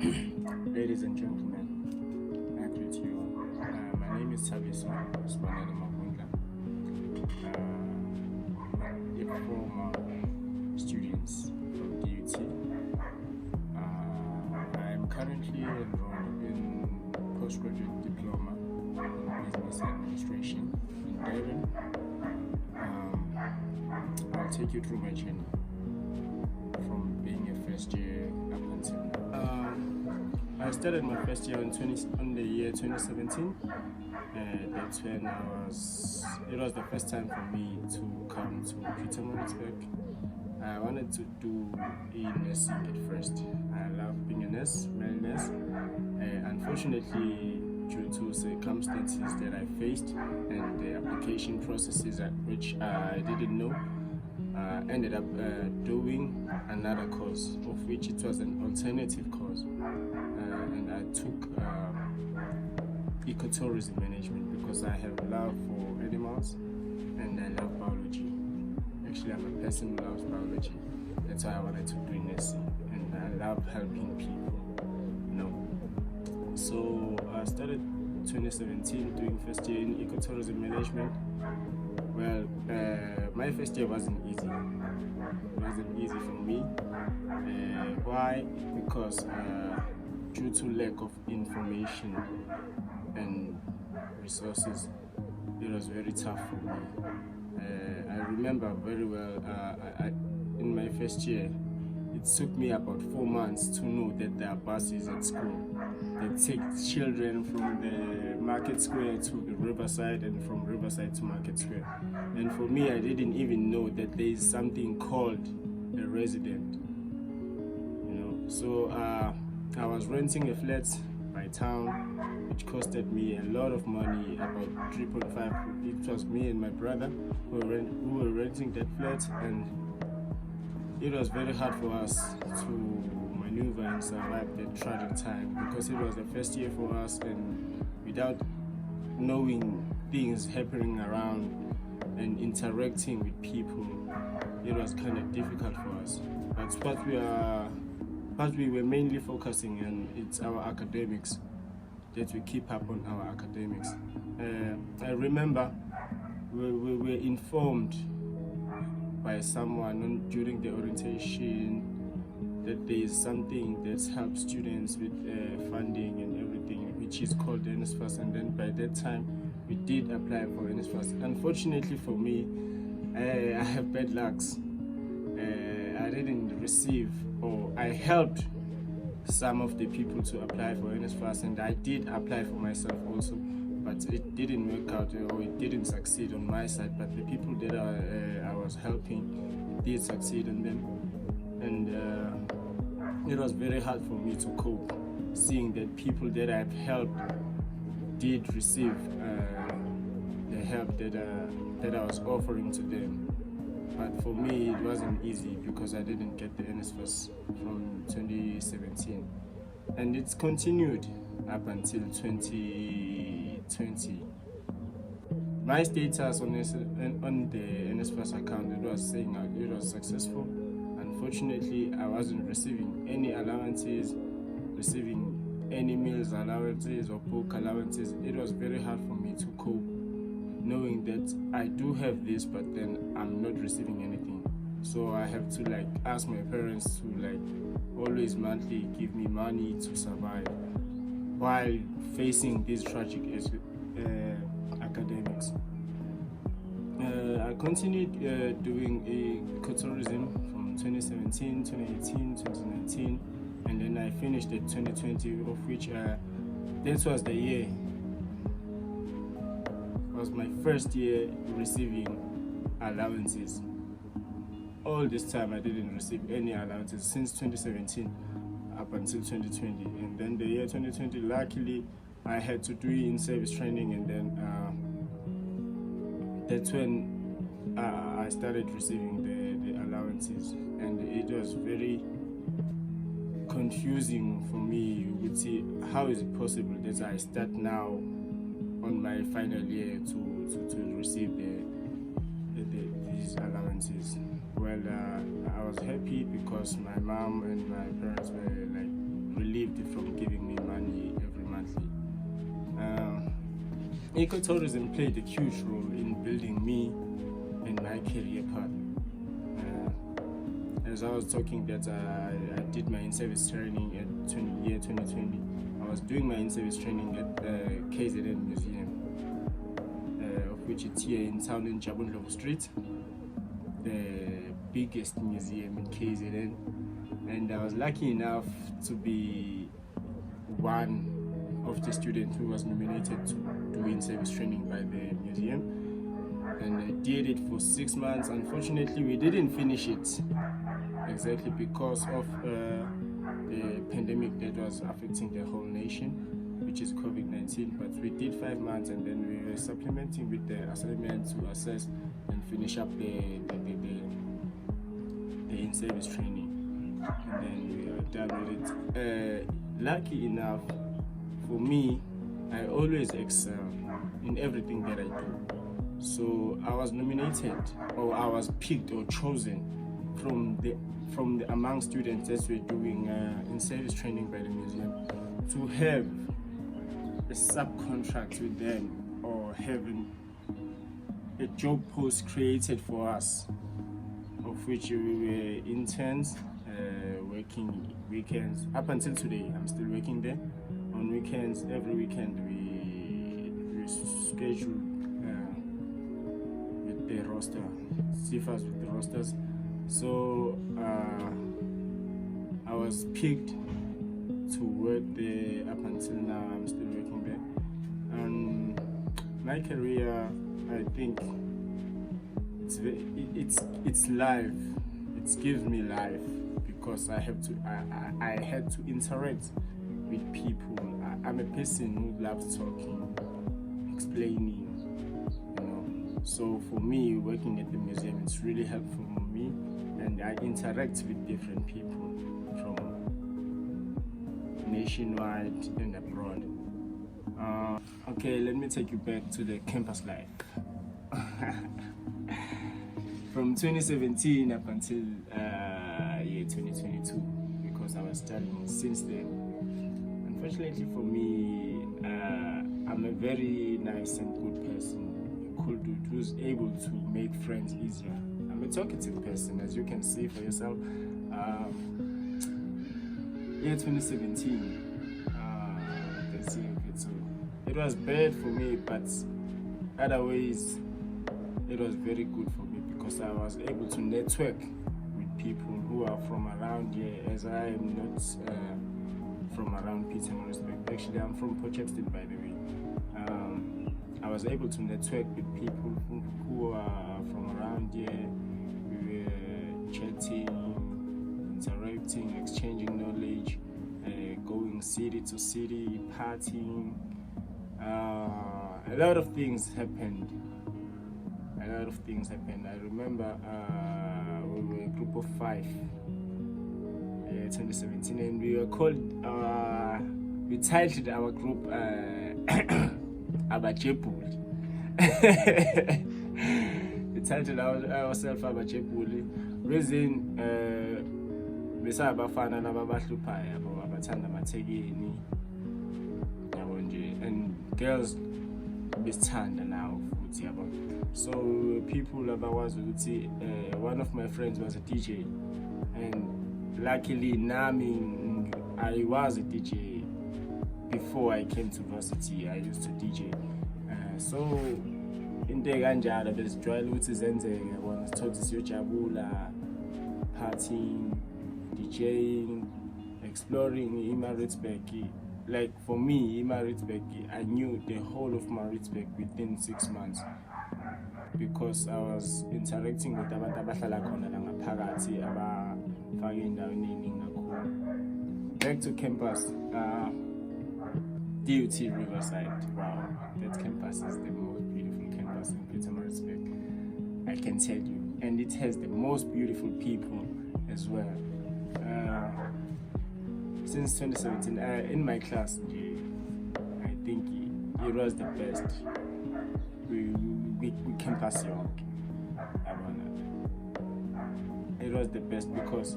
Ladies and gentlemen, I greet you all. My name is Sabiso Spanana Mabundla, a former student of DUT. I am currently enrolled in postgraduate diploma in business administration in Durban. I'll take you through my journey from being a first year up until now. I started my first year on the year 2017. That's when it was the first time for me to come to Pietermaritzburg. I wanted to do a nursing at first. I love being a nurse, male nurse. Unfortunately, due to circumstances that I faced and the application processes at which I didn't know, ended up doing another course, of which it was an alternative course, and I took ecotourism management because I have love for animals and I love biology. Actually, I'm a person who loves biology. That's why I wanted to do nursing, and I love helping people. So I started 2017 doing first year in ecotourism management. Well, my first year wasn't easy. It wasn't easy for me. Why? Because due to lack of information and resources, it was very tough for me. I remember very well in my first year, it took me about 4 months to know that there are buses at school that take children from the Market Square to the Riverside and from Riverside to Market Square. And for me, I didn't even know that there is something called a resident. So I was renting a flat by town, which costed me a lot of money, about 3.5. It was me and my brother who were renting that flat, and it was very hard for us to maneuver and survive that tragic time because it was the first year for us, and without knowing things happening around and interacting with people, it was kind of difficult for us. But what we were mainly focusing on, it's our academics, that we keep up on our academics. I remember we were informed by someone during the orientation that there is something that helps students with funding and everything, which is called NSFAS, and then by that time we did apply for NSFAS. Unfortunately for me, I have bad lucks. I didn't receive, or I helped some of the people to apply for NSFAS, and I did apply for myself also, but it didn't work out, or it didn't succeed on my side. But the people that I was helping did succeed on them, and it was very hard for me to cope, seeing that people that I've helped did receive the help that I was offering to them. But for me, it wasn't easy because I didn't get the NSFAS from 2017, and it's continued up until 2020. My status on the NSFAS account, it was saying it was successful. Unfortunately, I wasn't receiving any allowances, receiving any meals allowances or book allowances. It was very hard for me to cope, knowing that I do have this, but then I'm not receiving anything. So I have to ask my parents to always monthly give me money to survive while facing these tragic academics. I continued doing ecotourism from 2017, 2018, 2019, and then I finished at 2020, of which that was the year. It was my first year receiving allowances. All this time I didn't receive any allowances since 2017 up until 2020, and then the year 2020, luckily I had to do in-service training, and then that's when I started receiving the allowances, and it was very confusing for me. You would see, how is it possible that I start now on my final year to receive these allowances? Well, I was happy because my mom and my parents were relieved from giving me money every monthly. Ecotourism played a huge role in building me and my career path. As I was talking that I did my in-service training at year 2020. I was doing my in-service training at KZN Museum, of which it's here in town in Jabundlovu Street, the biggest museum in KZN. And I was lucky enough to be one of the students who was nominated to do in-service training by the museum. And I did it for 6 months. Unfortunately, we didn't finish it exactly because of the pandemic that was affecting the whole nation, which is COVID-19. But we did 5 months, and then we were supplementing with the assignment to assess and finish up the in-service training. And then we are done with it. Lucky enough for me, I always excel in everything that I do. So I was nominated, or I was picked or chosen from the among students that were doing in-service training by the museum to have a subcontract with them, or having a job post created for us, of which we were interns, working weekends. Up until today, I'm still working there. On weekends, every weekend we schedule with the roster, CFAs with the rosters. So I was picked to work there. Up until now, I'm still working there. And my career, I think it's life. It gives me life because I had to interact with people. I'm a person who loves talking, explaining, you know. So for me, working at the museum, it's really helpful for me, and I interact with different people from nationwide and abroad. Okay, let me take you back to the campus life. From 2017 up until year 2022, because I was studying since then. Unfortunately for me, I'm a very nice and good person, a cool dude who's able to make friends easier. I'm a talkative person, as you can see for yourself. Year 2017, let's see, so it was bad for me, but other ways, it was very good for me because I was able to network with people who are from around here, as I am not from around Peter. Actually, I'm from Potchefstroom, by the way. I was able to network with people who are from around here. We were chatting, interacting, exchanging knowledge, going city to city, partying. A lot of things happened. I remember we were a group of 5. 2017, and we were called, we titled our group Abajepuli. We titled ourselves Abajepuli. Reason, besa abafana nababahluphayo abo abathanda amathekeni yabo nje, and girls besithanda nawo futhi yabo. So people abakwazi ukuthi one of my friends was a DJ, and luckily, I was a DJ before I came to varsity. I used to DJ. So, into kanjalo besijwayele ukuthi zenzeke yabona, sithothi siyojabula, partying, DJing, exploring iMaritzburg. Like for me, iMaritzburg, I knew the whole of Maritzburg within 6 months, because I was interacting with abantu abahlala khona la ngaphakathi abafake endaweni eningi kakhulu. Back to campus, DUT Riverside. Wow, that campus is the most beautiful campus in Pietermaritzburg, I can tell you, and it has the most beautiful people as well. Since 2017, in my class, I think it was the best. We campus young. It was the best because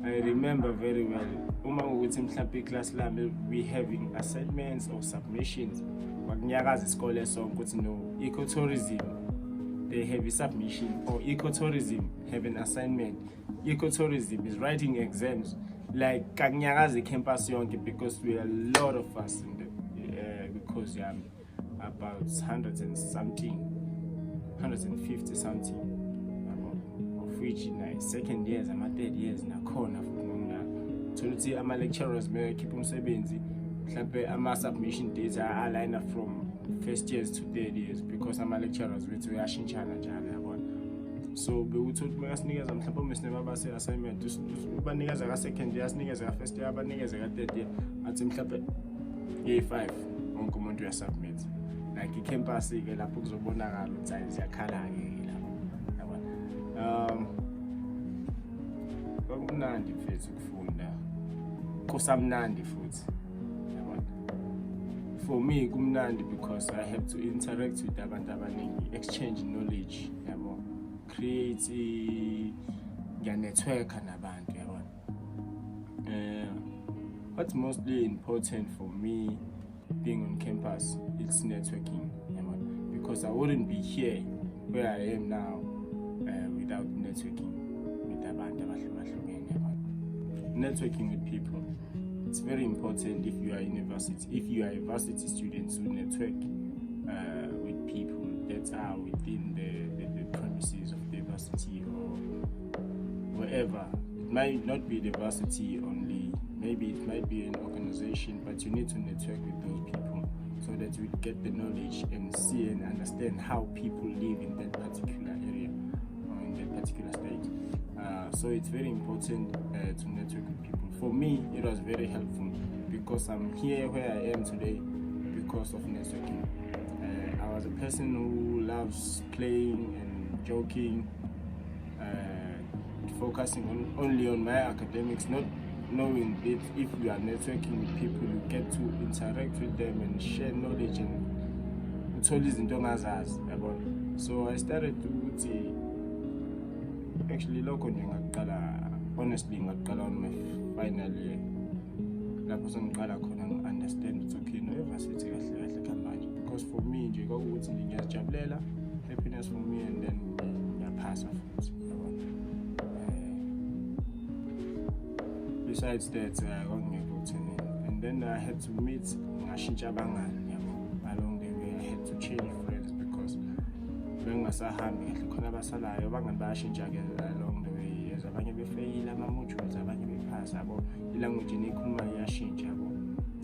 I remember very well uma ukuthi mhlawumbe iclass lami we having assignments or submissions wakunyakaza isikole sonke ukuthi no ecotourism they have a submission, or ecotourism have an assignment. Ecotourism is writing exams like kakunyakaza campus yonke, because we are a lot of us in the because about 100 and something, 150 something, of which in second years and third years nakhona futhi ama lecturers may keep umsebenzi mhlambe ama submission dates are aligned from first years to third years, because ama lecturers wethu uyashintshana njalo yabona. So bewuthi bayasinikeza mhlawumbe umsine base assignment ubanikeza ka second year, asinikeza ka first year, abanikeza ka third year, athi mhlawumbe ye5 wonke umuntu uyasubmit like icampus ke lapho kuzobonakala ukuthi ziyakhala ke lapho yabona. Kwakumnandi mfethu ukufunda, kusamnandi futhi yabona. For me kumnandi because I have to interact with abantu abaningi, exchange knowledge yabo, create network nabantu yabona. What's mostly important for me being on campus, it's networking yabona, because I wouldn't be here where I am now without networking with abantu abahlukahlukene yabona. Networking with people, it's very important if you are university. If you are a varsity student, to network with people that are within the premises of the varsity or wherever. It might not be the varsity only. Maybe it might be an organization, but you need to network with those people so that you get the knowledge and see and understand how people live in that particular area or in that particular state. So it's very important to network with people. For me, it was very helpful because I'm here where I am today because of networking. I was a person who loves playing and joking, focusing only on my academics, not knowing that if you are networking with people, you get to interact with them and share knowledge and uthola izinto ongazazi yabo. So I started to actually lokho nje ngaqala, honestly ngaqala on my final year lapho sengiqala khona ngi-understand ukuthi okay no university kahle kahle kambanje, because for me nje kwakukuthi ngiyajabulela, happiness for me, and then ngiyaphasa futhi yabona. Besides that kwangekho ukuthini, and then I had to meet ngashintsha abangani yabo. Along the way I had to change friends because bengasahambi kahle khona abasalayo abangani bayashintsha ke along the way, as abanye befeyila ama-modules, abanye bephasa yabo, ilanguage niyikhuluma iyashintsha yabo,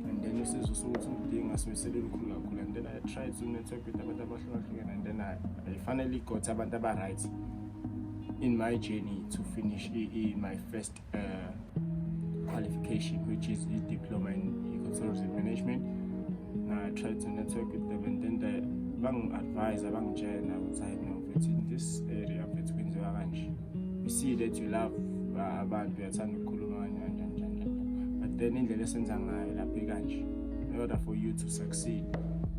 and then usizwe ukuthi udinga soyiselela ukhulu kakhulu, and then I tried to network with abantu abahlukahlukene, and then I finally got abantu aba-right in my journey to finish my first qualification, which is a diploma in ecotourism management. I tried to network with them, and then they advise abangitshela ukuthi I know that in this area of kwenziwa kanje. You see that you love abantu uyathanda ukukhuluma kanje, but then indlela esenza ngayo lapha kanje, in order for you to succeed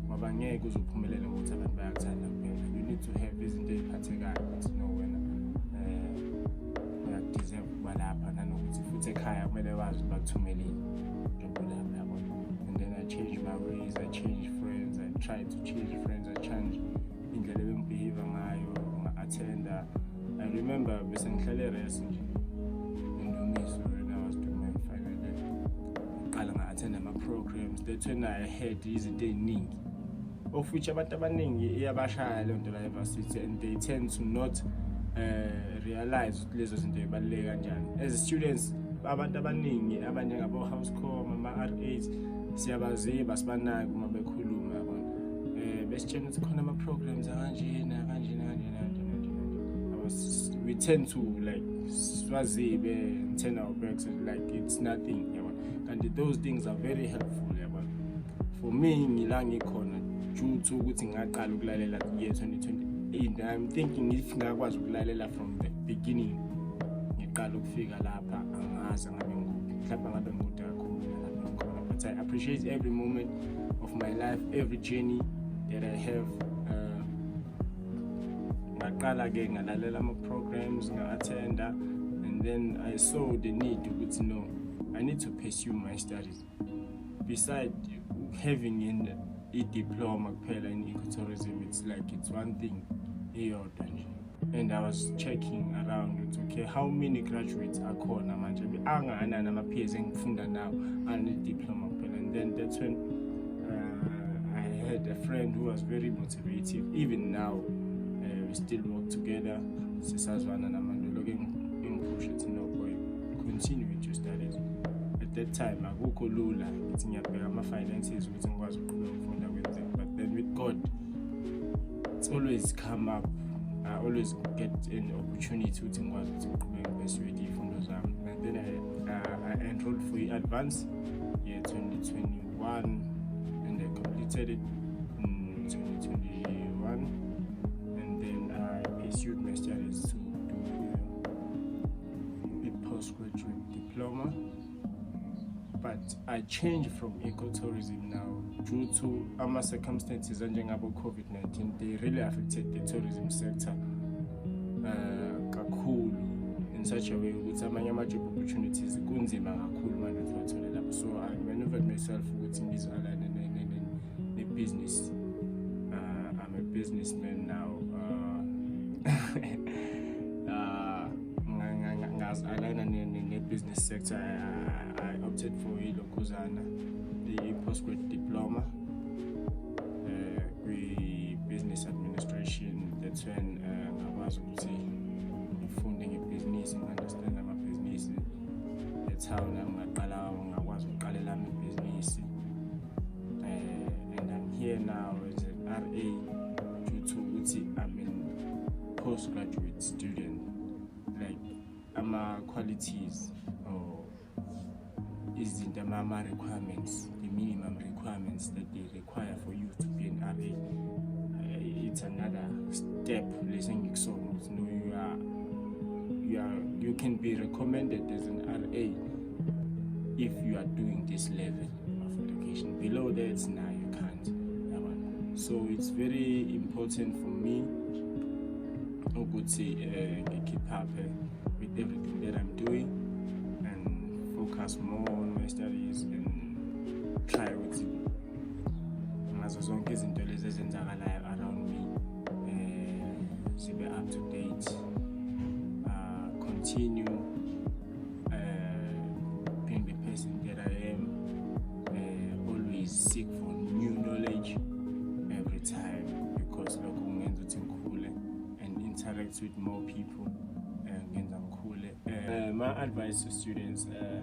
ngoba ngeke uzophumelela ukuthi abantu bayakuthanda kuphela. You need to have izinto eziphathekayo ukuthi no wena uyadeserve ukuba lapha, nanokuthi futhi ekhaya kumele wazi bakuthumeleni njengoba lapha yabo. And then I changed my ways, I changed friends, I tried to change friends, I changed indlela ebengibehave ngayo, nga-attenda. I remember bese ngihlale rest nje eNdumiso when I was doing my final year, ngaqala nga-attend ama-programs. That's when I had izinto ey'ningi, of which abantu abaningi iyabashaya leyo nto la university, and they tend to not realize ukuthi lezo zinto zibaluleke kanjani. As students abantu abaningi abanjengabo-housecom, ama-R8 siyabaziba sibanaki uma bekhuluma yabona, besitshela ukuthi khona ama-programs akanjena. We tend to like swazibe and turn our backs like it's nothing yabona, and those things are very helpful yabona. For me ngila ngikhona due to ukuthi ngaqala ukulalela year 2028, I'm thinking if ngakwazi ukulalela from the beginning ngiqala ukufika lapha, angazi ngabe nguphi, mhlawumbe ngabe ngikude kakhulu lapha ngikhona, but I appreciate every moment of my life, every journey that I have. Ngaqala ke ngalalela ama-programs, nga-attenda, and and then I saw the need to know I need to pursue my studies. Besides having a diploma in ecotourism, it's one thing. And I was checking around, okay, how many graduates are called manje my peers now and diploma, and then that's when I had a friend who was very motivative. Even now, we still work together. Continue with your studies. At that time, I go lula, my finances, but then with God, it's always come up. I always get an opportunity to pursue it from those. And then I enrolled for advance year 2021, and I completed it in 2021. And then I pursued my studies to do a postgraduate diploma. But I changed from ecotourism now due to our circumstances and about COVID-19. They really affected the tourism sector in such a way with some job opportunities. So I maneuvered myself within this the business. I'm a businessman now. In the business sector, I opted for the postgraduate diploma with business administration. That's when I was funding a business and understanding my business. That's how I was a business. And I'm here now as an RA due to which I'm a postgraduate student. Qualities or is the requirements, the minimum requirements that they require for you to be an RA. It's another step. You can be recommended as an RA if you are doing this level of education. Below that, you can't. So it's very important for me to keep up with everything that I'm doing and focus more on my studies and try with it. Around me, be up to date, continue being the person that I am, always seek for new knowledge every time, because and interact with more people. My advice to students that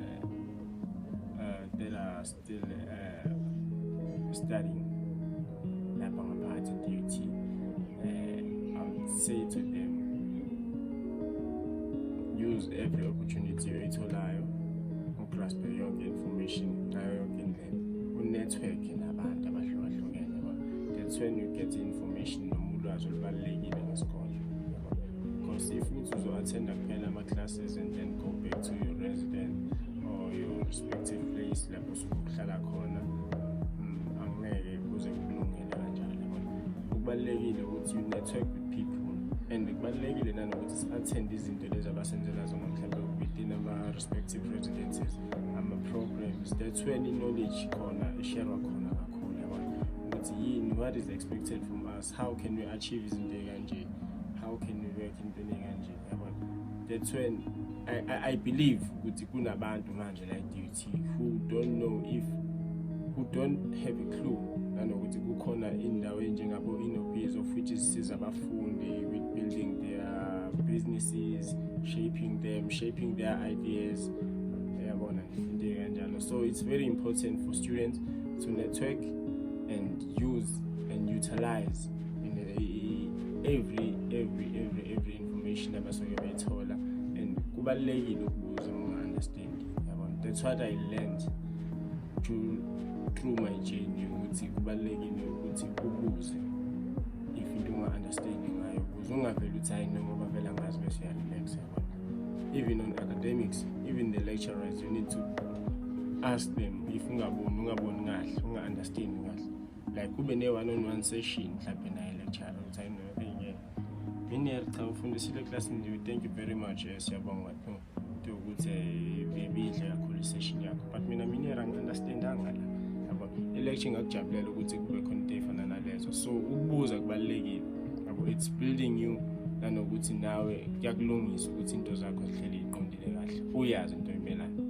are still studying about DUT, I would say to them, use every opportunity to allow you grasp your information, network in abantu abahlukahlukene. That's when you get information in school. Because if you attend a classes and then go back to your residence or your respective place, you network with people and attend these within our respective residences and programs. That's when the knowledge share what is expected from us, how can we achieve this in how can we work in the Niganje? That's when I believe with abantu manje like DUT who don't have a clue ukuthi kukhona indawo enjengabo innovations of which is abafundi with building their businesses, shaping their ideas. So it's very important for students to network and use and utilize every information abasoyebethola, and kubalulekile ukubuza understand. That's what I learned through my journey, ukuthi kubalulekile ukuthi ubuze if you don't understand ngayo, ukuze ungaveli uthi hayi noma bavela ngazi bese relax. Even on academics, even the lecturers, you need to ask them if ungaboni kahle, unga-understand kahle. Like kube ne-one-on-one session mhlawumbe naye lecturer uthi hayi no, mina cha ufundisile class, thank you very much, siyabonga. into ukuthi bebidle kakhulu session yakho, but mina understandanga la yabo. Election ngakujabulela ukuthi kube khona into efana nalezo, so ukubuza kubalekile yabo. It's building you nanokuthi nawe kuyakulungisa ukuthi into zakho zihleli iqondile kahle, uyazi into emelayo.